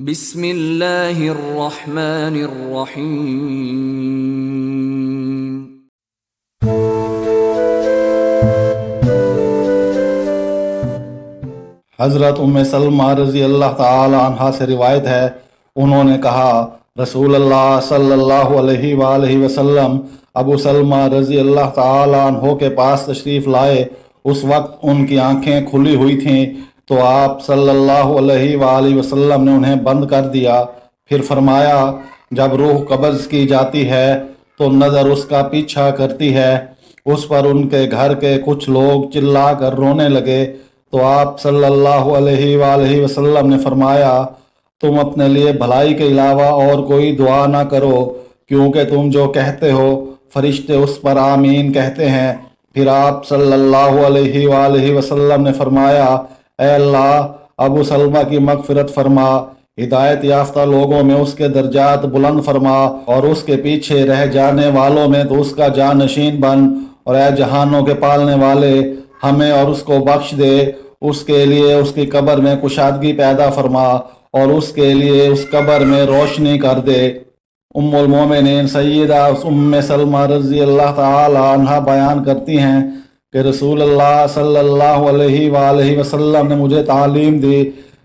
بسم اللہ الرحمن الرحیم۔ حضرت سلمہ رضی اللہ تعالی عنہ سے روایت ہے، انہوں نے کہا رسول اللہ صلی اللہ علیہ وآلہ وسلم ابو سلمہ رضی اللہ تعالی عنہ کے پاس تشریف لائے۔ اس وقت ان کی آنکھیں کھلی ہوئی تھیں تو آپ صلی اللہ علیہ وآلہ وسلم نے انہیں بند کر دیا۔ پھر فرمایا، جب روح قبض کی جاتی ہے تو نظر اس کا پیچھا کرتی ہے۔ اس پر ان کے گھر کے کچھ لوگ چلا کر رونے لگے تو آپ صلی اللہ علیہ وآلہ وسلم نے فرمایا، تم اپنے لیے بھلائی کے علاوہ اور کوئی دعا نہ کرو، کیونکہ تم جو کہتے ہو فرشتے اس پر آمین کہتے ہیں۔ پھر آپ صلی اللہ علیہ وآلہ وسلم نے فرمایا، اے اللہ ابو سلمہ کی مغفرت فرما، ہدایت یافتہ لوگوں میں اس کے درجات بلند فرما، اور اس کے پیچھے رہ جانے والوں میں تو اس کا جانشین بن، اور اے جہانوں کے پالنے والے ہمیں اور اس کو بخش دے، اس کے لیے اس کی قبر میں کشادگی پیدا فرما اور اس کے لیے اس قبر میں روشنی کر دے۔ ام المومنین سیدہ ام سلمہ رضی اللہ تعالی عنہ بیان کرتی ہیں کہ رسول اللہ صلی اللہ علیہ وآلہ وسلم نے مجھے تعلیم دی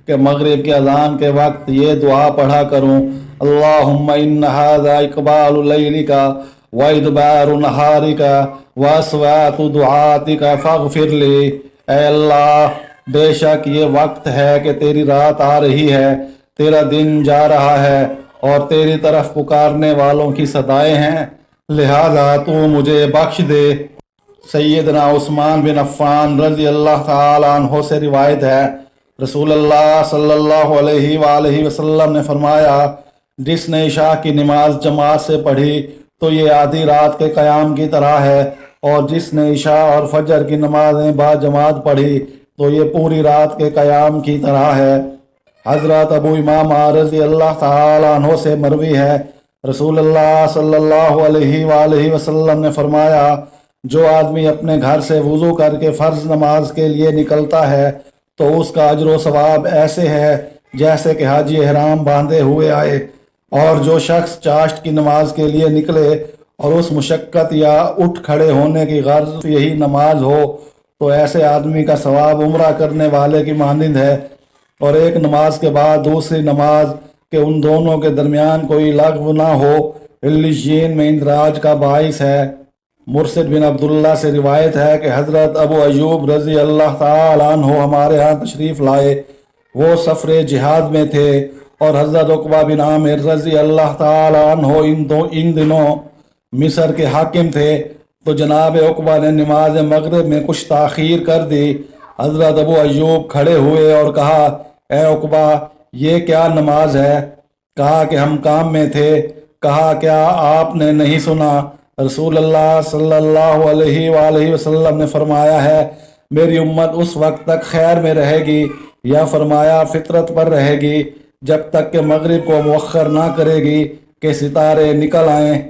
کہ مغرب کی اذان کے وقت یہ دعا پڑھا کروں، اللہم ان ھذا اقبال لیلک وادبار نہارک واصوات دعاتک فاغفر لی۔ اے اللہ بے شک یہ وقت ہے کہ تیری رات آ رہی ہے، تیرا دن جا رہا ہے اور تیری طرف پکارنے والوں کی صدائیں ہیں، لہذا تو مجھے بخش دے۔ سیدنا عثمان بن عفان رضی اللہ تعالی عنہ سے روایت ہے، رسول اللہ صلی اللہ علیہ وآلہ وسلم نے فرمایا، جس نے عشاء کی نماز جماعت سے پڑھی تو یہ آدھی رات کے قیام کی طرح ہے، اور جس نے عشاء اور فجر کی نمازیں با جماعت پڑھی تو یہ پوری رات کے قیام کی طرح ہے۔ حضرت ابو امامہ رضی اللہ تعالی عنہ سے مروی ہے، رسول اللہ صلی اللہ علیہ وآلہ وسلم نے فرمایا، جو آدمی اپنے گھر سے وضو کر کے فرض نماز کے لیے نکلتا ہے تو اس کا اجر و ثواب ایسے ہے جیسے کہ حاجی احرام باندھے ہوئے آئے، اور جو شخص چاشت کی نماز کے لیے نکلے اور اس مشقت یا اٹھ کھڑے ہونے کی غرض یہی نماز ہو تو ایسے آدمی کا ثواب عمرہ کرنے والے کی مانند ہے، اور ایک نماز کے بعد دوسری نماز کہ ان دونوں کے درمیان کوئی لغو نہ ہو علیین میں اندراج کا باعث ہے۔ مرشد بن عبداللہ سے روایت ہے کہ حضرت ابو ایوب رضی اللہ تعالی عنہ ہمارے ہاں تشریف لائے، وہ سفر جہاد میں تھے، اور حضرت عقبہ بن عامر رضی اللہ تعالی عنہ ان دنوں مصر کے حاکم تھے، تو جناب عقبہ نے نماز مغرب میں کچھ تاخیر کر دی۔ حضرت ابو ایوب کھڑے ہوئے اور کہا، اے عقبہ یہ کیا نماز ہے؟ کہا کہ ہم کام میں تھے۔ کہا کیا آپ نے نہیں سنا؟ رسول اللہ صلی اللہ علیہ وآلہ وسلم نے فرمایا ہے، میری امت اس وقت تک خیر میں رہے گی، یا فرمایا فطرت پر رہے گی، جب تک کہ مغرب کو مؤخر نہ کرے گی کہ ستارے نکل آئیں۔